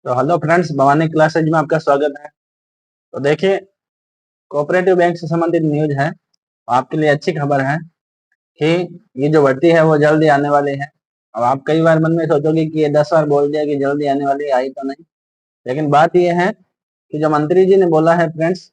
तो hello friends, Bhavani classes में आपका स्वागत है। तो देखिए, कोऑपरेटिव बैंक से संबंधित न्यूज है। आपके लिए अच्छी खबर है कि ये जो भर्ती है वो जल्दी आने वाली है। अब आप कई बार मन में सोचोगे कि ये 10 बार बोल दिया कि जल्दी आने वाली, आई तो नहीं। लेकिन बात ये है कि जो मंत्री जी ने बोला है फ्रेंड्स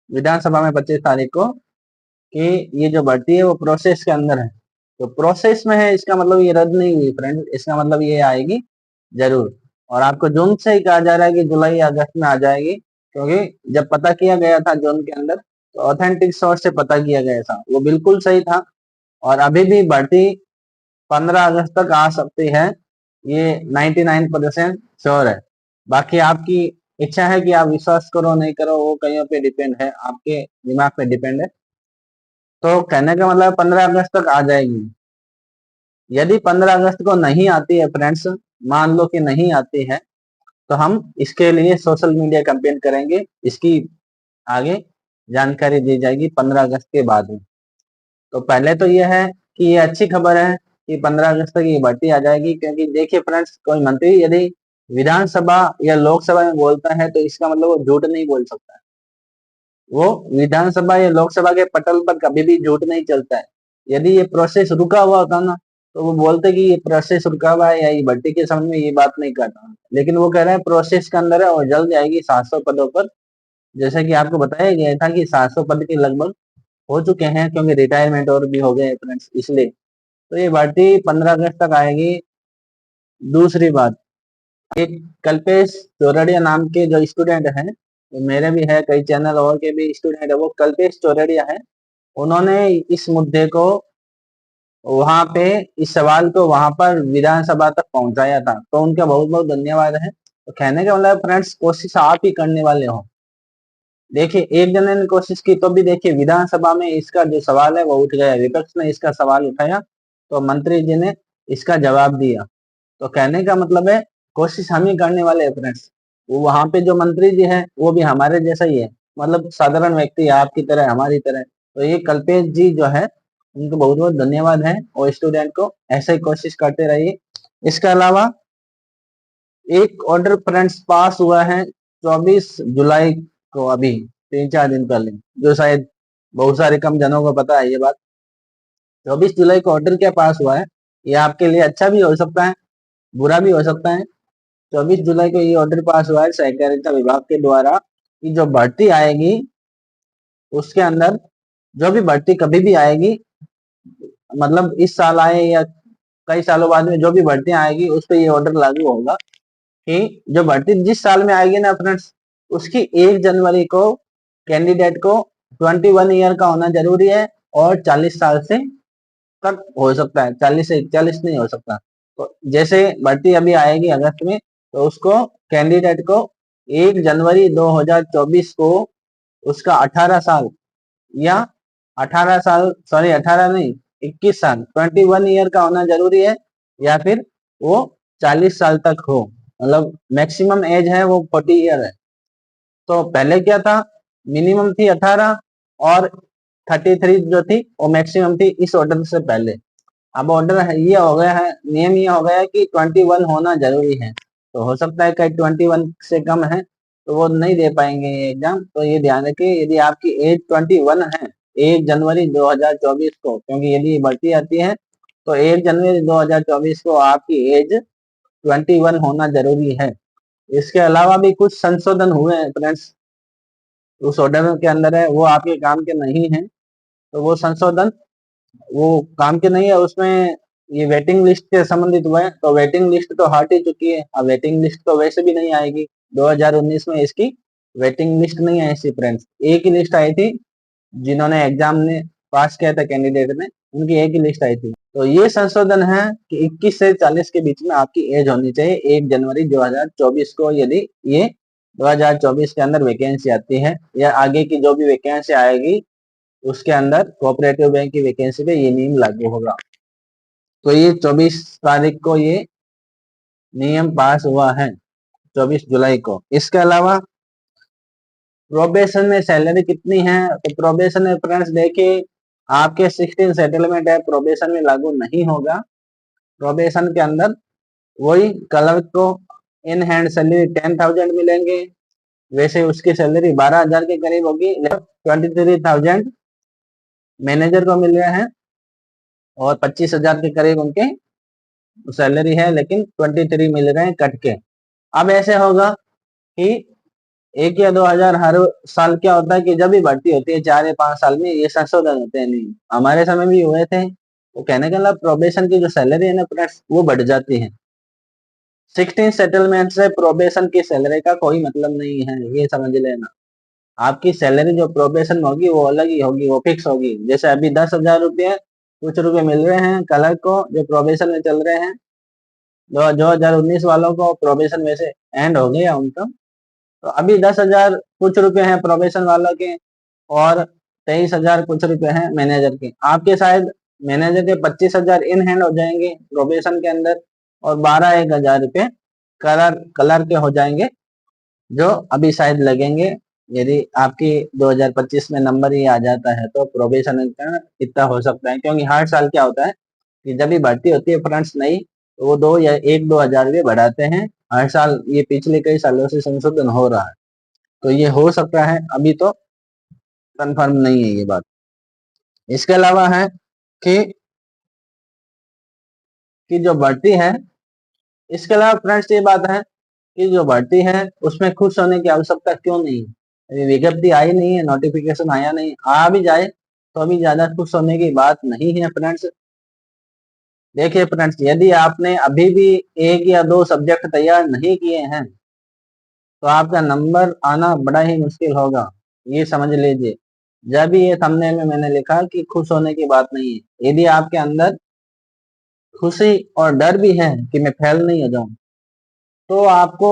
विधानसभा में 25 तारीख को कि ये जो भर्ती है वो प्रोसेस के अंदर है। तो प्रोसेस में है, इसका मतलब ये रद्द नहीं हुई फ्रेंड्स, इसका मतलब ये आएगी जरूर। और आपको जून से ही कहा जा रहा है कि जुलाई या अगस्त में आ जाएगी, क्योंकि जब पता किया गया था जून के अंदर तो ऑथेंटिक सोर्स से पता किया गया था, वो बिल्कुल सही था। और अभी भी भर्ती 15 अगस्त तक आ सकती है, ये 99% श्योर है। बाकी आपकी इच्छा है कि आप विश्वास करो नहीं करो, वो कहीं पे डिपेंड है, आपके दिमाग पे डिपेंड है। तो कहने का मतलब 15 अगस्त तक आ जाएगी। यदि 15 अगस्त को नहीं आती है फ्रेंड्स, मान लो कि नहीं आती है, तो हम इसके लिए सोशल मीडिया कैंपेन करेंगे, इसकी आगे जानकारी दी जाएगी 15 अगस्त के बाद में। तो पहले तो ये है कि ये अच्छी खबर है कि 15 अगस्त तक ये भर्ती आ जाएगी, क्योंकि देखिए फ्रेंड्स, कोई मंत्री यदि विधानसभा या लोकसभा में बोलता है तो इसका मतलब वो झूठ नहीं बोल सकता है। वो विधानसभा या लोकसभा के पटल पर कभी भी झूठ नहीं चलता है। यदि ये प्रोसेस रुका हुआ होता ना, तो वो बोलते कि ये प्रोसेस रुका हुआ है या ये भर्ती के संबंध में ये बात नहीं करता। लेकिन वो कह रहे हैं प्रोसेस के अंदर है और जल्द आएगी 700 पदों पर। जैसे कि आपको बताया गया था कि 700 पद के लगभग हो चुके हैं, क्योंकि रिटायरमेंट और भी हो गए फ्रेंड्स, इसलिए। तो ये भर्ती 15 अगस्त तक आएगी। दूसरी बात, एक कल्पेश चौरड़िया नाम के जो स्टूडेंट हैं, तो मेरे भी है, कई चैनल और के भी स्टूडेंट है, वो कल्पेश चौरड़िया है। उन्होंने इस मुद्दे को वहां पे, इस सवाल को वहां पर विधानसभा तक पहुंचाया था, तो उनका बहुत बहुत धन्यवाद है। तो कहने का मतलब फ्रेंड्स, कोशिश आप ही करने वाले हो। देखिए, एक जने ने कोशिश की तो भी देखिए विधानसभा में इसका जो सवाल है वो उठ गया, विपक्ष ने इसका सवाल उठाया तो मंत्री जी ने इसका जवाब दिया। तो कहने का मतलब है कोशिश हम ही करने वाले हैं फ्रेंड्स। वो वहां पे जो मंत्री जी है वो भी हमारे जैसा ही है, मतलब साधारण व्यक्ति है, आपकी तरह हमारी तरह। तो ये कल्पेश जी जो है, उनको बहुत बहुत धन्यवाद है, और स्टूडेंट को ऐसे ही कोशिश करते रहिए। इसके अलावा एक ऑर्डर फ्रेंड्स पास हुआ है 24 जुलाई को, अभी 3-4 दिन पहले, जो शायद बहुत सारे कम जनों को पता है ये बात। 24 जुलाई को ऑर्डर क्या पास हुआ है, ये आपके लिए अच्छा भी हो सकता है, बुरा भी हो सकता है। 24 जुलाई को ये ऑर्डर पास हुआ है सहकारिता विभाग के द्वारा कि जो भर्ती आएगी उसके अंदर, जो भी भर्ती कभी भी आएगी, मतलब इस साल आए या कई सालों बाद में जो भी भर्तियां आएगी उस पर ये ऑर्डर लागू होगा कि जो भर्ती जिस साल में आएगी ना फ्रेंड्स, उसकी 1 जनवरी को कैंडिडेट को 21 ईयर का होना जरूरी है, और 40 साल से तक हो सकता है, 40 से 41 नहीं हो सकता। तो जैसे भर्ती अभी आएगी अगस्त में, तो उसको कैंडिडेट को 1 जनवरी 2024 को उसका 18 साल या 18 साल, सॉरी 18 नहीं, 21 साल, 21 ईयर का होना जरूरी है, या फिर वो 40 साल तक हो, मतलब मैक्सिमम एज है वो 40 ईयर है। तो पहले क्या था, मिनिमम थी 18 और 33 जो थी वो मैक्सिमम थी, इस ऑर्डर से पहले। अब ऑर्डर ये हो गया है, नियम ये हो गया है कि 21 होना जरूरी है। तो हो सकता है कहीं 21 से कम है तो वो नहीं दे पाएंगे ये एग्जाम। तो ये ध्यान रखिए, यदि आपकी एज 21 है 1 जनवरी 2024 को, क्योंकि यदि ये भर्ती आती है तो 1 जनवरी 2024 को आपकी एज 21 होना जरूरी है। इसके अलावा भी कुछ संशोधन हुए हैं फ्रेंड्स, उस ऑर्डर के अंदर है, वो आपके काम के नहीं है। तो वो संशोधन वो काम के नहीं है, उसमें ये वेटिंग लिस्ट के संबंधित हुआ है। तो वेटिंग लिस्ट तो हट ही चुकी है, अब वेटिंग लिस्ट तो वैसे भी नहीं आएगी। 2019 में इसकी वेटिंग लिस्ट नहीं आई थी फ्रेंड्स, एक ही लिस्ट आई थी, जिन्होंने एग्जाम ने पास किया था कैंडिडेट ने, उनकी एक ही लिस्ट आई थी। तो ये संशोधन है कि 21 से 40 के बीच में आपकी एज होनी चाहिए 1 जनवरी 2024 को, यदि ये 2024 के अंदर वैकेंसी आती है या आगे की जो भी वैकेंसी आएगी उसके अंदर कोऑपरेटिव बैंक की वैकेंसी पे ये नियम लागू होगा। तो ये 24 तारीख को ये नियम पास हुआ है, 24 जुलाई को। इसके अलावा प्रोबेशन में सैलरी कितनी है, तो प्रोबेशन में फ्रेंड्स देखिए, आपके 16 सेटलमेंट है, प्रोबेशन में लागू नहीं होगा। प्रोबेशन के अंदर वही क्लर्क को इन हैंड सैलरी 10,000 मिलेंगे, वैसे उसकी सैलरी 12,000 के करीब होगी। 23,000 मैनेजर को मिल रहे हैं और 25,000 के करीब उनके सैलरी है, लेकिन 23 मिल रहे हैं कट के। अब ऐसे होगा कि 1 या 2 हजार हर साल क्या होता है कि जब भी भर्ती होती है 4 या 5 साल में ये संशोधन होते हैं। नहीं, हमारे समय भी हुए थे। तो कहने का मतलब प्रोबेशन की जो सैलरी है ना फ्रेंड्स, वो बढ़ जाती है। 16 सेटलमेंट से प्रोबेशन की सैलरी का कोई मतलब नहीं है, ये समझ लेना। आपकी सैलरी जो प्रोबेशन होगी वो अलग ही होगी, वो फिक्स होगी। जैसे अभी 10,000 रुपये कुछ रुपए मिल रहे हैं क्लर्क को जो प्रोबेशन में चल रहे हैं। 2019 वालों को प्रोबेशन वैसे एंड हो गया उनका, तो अभी 10,000 कुछ रुपए हैं प्रोबेशन वालों के और 23,000 कुछ रुपए हैं मैनेजर के। आपके शायद मैनेजर के 25,000 इन हैंड हो जाएंगे प्रोबेशन के अंदर और 12-1 हजार रुपए कलर के हो जाएंगे, जो अभी शायद लगेंगे। यदि आपकी 2025 में नंबर ही आ जाता है तो प्रोबेशन इतना हो सकता है, क्योंकि हर साल क्या होता है कि जब भी भर्ती होती है फ्रेंड्स नई, तो वो 1-2 हजार रुपये बढ़ाते हैं हर साल। ये पिछले कई सालों से संशोधन हो रहा है, तो ये हो सकता है, अभी तो कंफर्म नहीं है ये बात। इसके अलावा है कि जो भर्ती है, इसके अलावा फ्रेंड्स ये बात है कि जो भर्ती है उसमें खुश होने की आवश्यकता क्यों नहीं है। अभी विज्ञप्ति आई नहीं है, नोटिफिकेशन आया नहीं, आ भी जाए तो अभी ज्यादा खुश होने की बात नहीं है फ्रेंड्स। देखिए फ्रेंड्स, यदि आपने अभी भी 1 या 2 सब्जेक्ट तैयार नहीं किए हैं तो आपका नंबर आना बड़ा ही मुश्किल होगा, ये समझ लीजिए। जब भी ये थंबनेल में मैंने लिखा कि खुश होने की बात नहीं है, यदि आपके अंदर खुशी और डर भी है कि मैं फेल नहीं हो जाऊं, तो आपको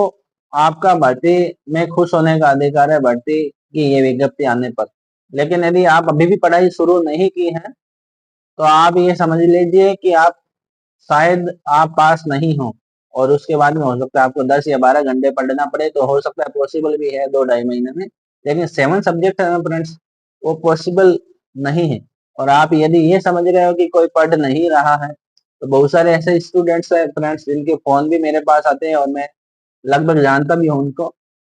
आपका भर्ती में खुश होने का अधिकार है, भर्ती की ये विज्ञप्ति आने पर। लेकिन यदि आप अभी भी पढ़ाई शुरू नहीं की है तो आप ये समझ लीजिए कि आप शायद आप पास नहीं हो, और उसके बाद में हो सकता है आपको 10 या 12 घंटे पढ़ना पड़े, तो हो सकता है पॉसिबल भी है 2-2.5 महीने में। लेकिन 7 सब्जेक्ट है ना फ्रेंड्स, वो पॉसिबल नहीं है। और आप यदि ये समझ रहे हो कि कोई पढ़ नहीं रहा है, तो बहुत सारे ऐसे स्टूडेंट्स हैं फ्रेंड्स जिनके फोन भी मेरे पास आते हैं और मैं लगभग जानता भी हूँ उनको।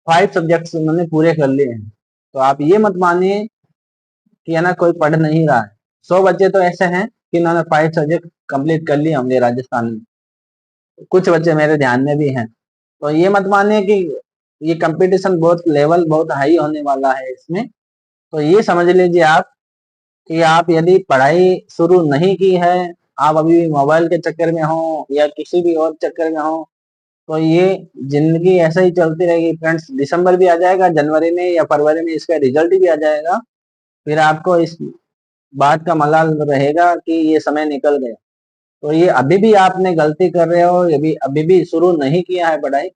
5 सब्जेक्ट्स उन्होंने पूरे कर लिए हैं। तो आप ये मत मानिए कि है ना कोई पढ़ नहीं रहा है। 100 बच्चे तो ऐसे हैं कि उन्होंने 5 सब्जेक्ट कंप्लीट कर लिए होंगे राजस्थान में, कुछ बच्चे मेरे ध्यान में भी हैं। तो ये मत मानिए कि ये कंपटीशन बहुत लेवल बहुत हाई होने वाला है इसमें। तो ये समझ लीजिए आप कि आप यदि पढ़ाई शुरू नहीं की है, आप अभी भी मोबाइल के चक्कर में हो या किसी भी और चक्कर में हो, तो ये जिंदगी ऐसे ही चलती रहेगी फ्रेंड्स। दिसंबर भी आ जाएगा, जनवरी में या फरवरी में इसका रिजल्ट भी आ जाएगा, फिर आपको इस बात का मलाल रहेगा कि ये समय निकल गया। तो ये अभी भी आपने गलती कर रहे हो, ये भी अभी भी शुरू नहीं किया है पढ़ाई,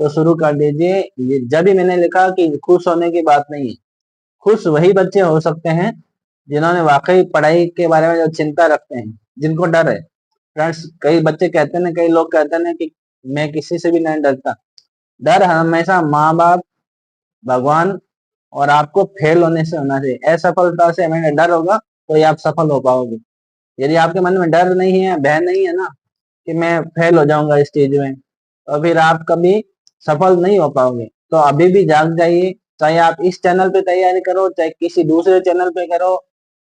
तो शुरू कर दीजिए। ये जब भी मैंने लिखा कि खुश होने की बात नहीं है, खुश वही बच्चे हो सकते हैं जिन्होंने वाकई पढ़ाई के बारे में जो चिंता रखते हैं, जिनको डर है। फ्रेंड्स, कई बच्चे कहते हैं ना, कई लोग कहते हैं ना कि मैं किसी से भी नहीं डरता। डर हमेशा माँ बाप, भगवान और आपको फेल होने से होना चाहिए। असफलता से हमें डर होगा तो ही आप सफल हो पाओगे। यदि आपके मन में डर नहीं है, भय नहीं है ना कि मैं फेल हो जाऊंगा इस चीज में, तो फिर आप कभी सफल नहीं हो पाओगे। तो अभी भी जाग जाइए, चाहे आप इस चैनल पे तैयारी करो, चाहे किसी दूसरे चैनल पे करो,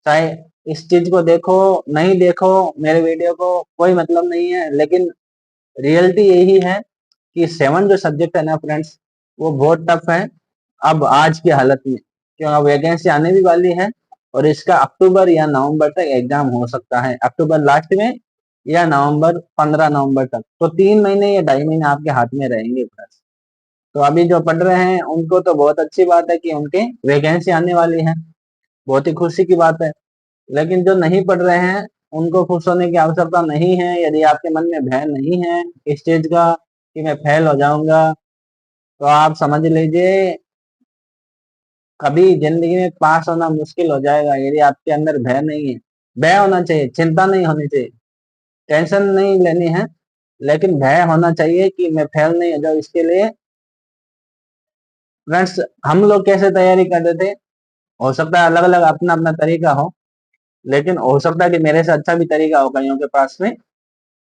चाहे इस चीज को देखो नहीं देखो, मेरे वीडियो को कोई मतलब नहीं है। लेकिन रियलिटी यही है कि 7 जो सब्जेक्ट है ना फ्रेंड्स, वो बहुत टफ है अब आज की हालत में, क्यों अब वैकेंसी आने भी वाली है और इसका अक्टूबर या नवंबर तक एग्जाम हो सकता है, अक्टूबर लास्ट में या नवंबर 15 नवंबर तक। तो 3 महीने या 2.5 महीने आपके हाथ में रहेंगे फ्रेंड्स। तो अभी जो पढ़ रहे हैं उनको तो बहुत अच्छी बात है कि उनके वैकेंसी आने वाली है, बहुत ही खुशी की बात है। लेकिन जो नहीं पढ़ रहे हैं उनको खुश होने की आवश्यकता नहीं है। यदि आपके मन में भय नहीं है इस चीज का कि मैं फेल हो जाऊंगा, तो आप समझ लीजिए कभी जिंदगी में पास होना मुश्किल हो जाएगा। यदि आपके अंदर भय नहीं है, भय होना चाहिए, चिंता नहीं होनी चाहिए, टेंशन नहीं लेनी है, लेकिन भय होना चाहिए कि मैं फेल नहीं हो जाऊं। इसके लिए फ्रेंड्स हम लोग कैसे तैयारी करते थे, हो सकता है अलग अलग अपना अपना तरीका हो, लेकिन हो सकता है कि मेरे से अच्छा भी तरीका हो कईयों के पास में।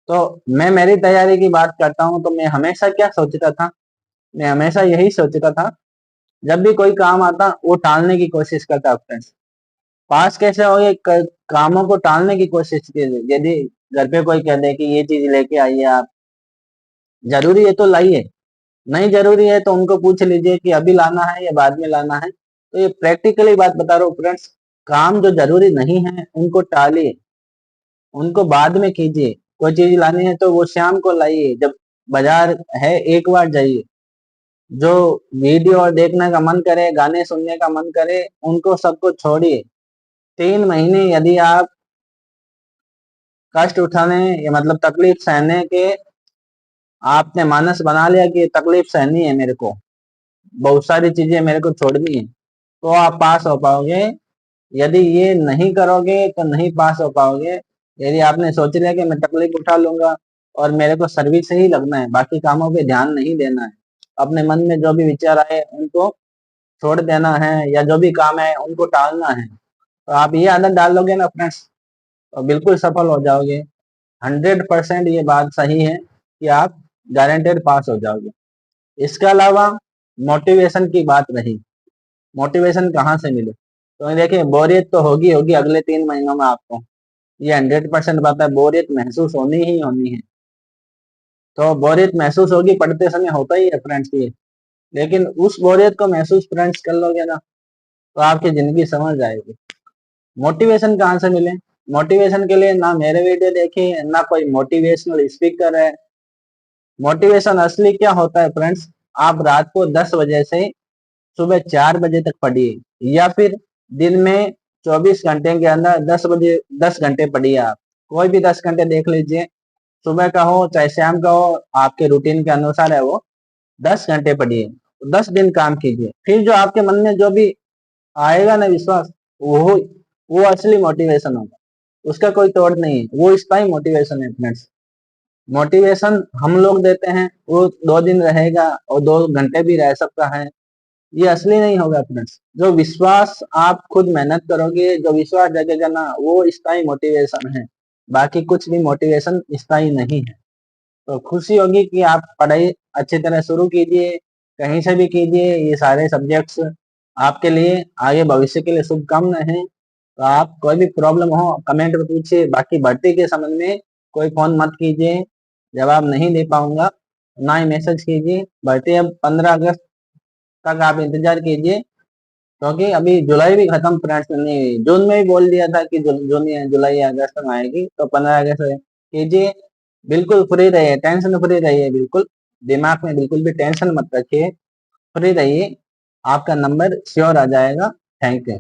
तो मैं मेरी तैयारी की बात करता हूँ, तो मैं हमेशा क्या सोचता था, मैं हमेशा यही सोचता था, जब भी कोई काम आता वो टालने की कोशिश करता फ्रेंड्स। पास कैसे हो, ये कामों को टालने की कोशिश कीजिए। यदि घर पे कोई कह दे कि ये चीज लेके आइए आप, जरूरी है तो लाइए, नहीं जरूरी है तो उनको पूछ लीजिए कि अभी लाना है या बाद में लाना है। तो ये प्रैक्टिकली बात बता रहा हूँ फ्रेंड्स, काम जो जरूरी नहीं है उनको टालिए, उनको बाद में कीजिए। कोई चीज लानी है तो वो शाम को लाइए, जब बाजार है एक बार जाइए। जो वीडियो देखने का मन करे, गाने सुनने का मन करे, उनको सबको छोड़िए। 3 महीने यदि आप कष्ट उठाने या मतलब तकलीफ सहने के आपने मानस बना लिया कि ये तकलीफ सहनी है मेरे को, बहुत सारी चीजें मेरे को छोड़नी है, तो आप पास हो पाओगे। यदि ये नहीं करोगे तो नहीं पास हो पाओगे। यदि आपने सोच लिया कि मैं तकलीफ उठा लूंगा और मेरे को सर्विस से ही लगना है, बाकी कामों पे ध्यान नहीं देना है, अपने मन में जो भी विचार आए उनको छोड़ देना है, या जो भी काम है उनको टालना है, तो आप ये आदत डाल लोगे ना फ्रेंड्स, तो बिल्कुल सफल हो जाओगे। 100% ये बात सही है कि आप गारंटेड पास हो जाओगे। इसके अलावा मोटिवेशन की बात रही, मोटिवेशन कहाँ से मिले, तो देखिए बोरियत तो होगी होगी अगले 3 महीनों में आपको, ये 100% बात है, बोरियत महसूस होनी ही होनी है। तो बोरियत महसूस होगी, पढ़ते समय होता ही है फ्रेंड्स ये, लेकिन उस बोरियत को महसूस फ्रेंड्स कर लोगे ना, तो आपकी जिंदगी समझ जाएगी। मोटिवेशन कहाँ से मिले, मोटिवेशन के लिए ना मेरे वीडियो देखिए ना कोई मोटिवेशनल स्पीकर है। मोटिवेशन असली क्या होता है फ्रेंड्स, आप रात को 10 बजे से सुबह 4 बजे तक पढ़िए, या फिर दिन में 24 घंटे के अंदर 10 बजे 10 घंटे पढ़िए। आप कोई भी 10 घंटे देख लीजिए, सुबह का हो चाहे शाम का हो, आपके रूटीन के अनुसार है वो। 10 घंटे पढ़िए, 10 दिन काम कीजिए, फिर जो आपके मन में जो भी आएगा ना विश्वास, वो वो असली मोटिवेशन होगा, उसका कोई तोड़ नहीं है, वो स्थायी मोटिवेशन है फ्रेंड्स। मोटिवेशन हम लोग देते हैं, वो 2 दिन रहेगा और 2 घंटे भी रह सकता है, ये असली नहीं होगा फ्रेंड्स। जो विश्वास आप खुद मेहनत करोगे, जो विश्वास जगेगा ना, वो स्थायी मोटिवेशन है, बाकी कुछ भी मोटिवेशन स्थायी नहीं है। तो खुशी होगी कि आप पढ़ाई अच्छी तरह शुरू कीजिए, कहीं से भी कीजिए, ये सारे सब्जेक्ट्स आपके लिए आगे भविष्य के लिए शुभकामनाएं हैं। तो आप कोई भी प्रॉब्लम हो कमेंट में पूछिए, बाकी भर्ती के संबंध में कोई फोन मत कीजिए, जवाब नहीं दे पाऊंगा, ना ही मैसेज कीजिए। भर्ती अब 15 अगस्त तक आप इंतजार कीजिए, क्योंकि अभी जुलाई भी खत्म फ्रेंड्स नहीं हुई, जून में भी बोल दिया था कि जून या जुलाई या अगस्त में आएगी, तो 15 अगस्त से कीजिए। बिल्कुल फ्री रहिए, टेंशन फ्री रहिए, बिल्कुल दिमाग में बिल्कुल भी टेंशन मत रखिए, फ्री रहिए, आपका नंबर श्योर आ जाएगा। Thank you.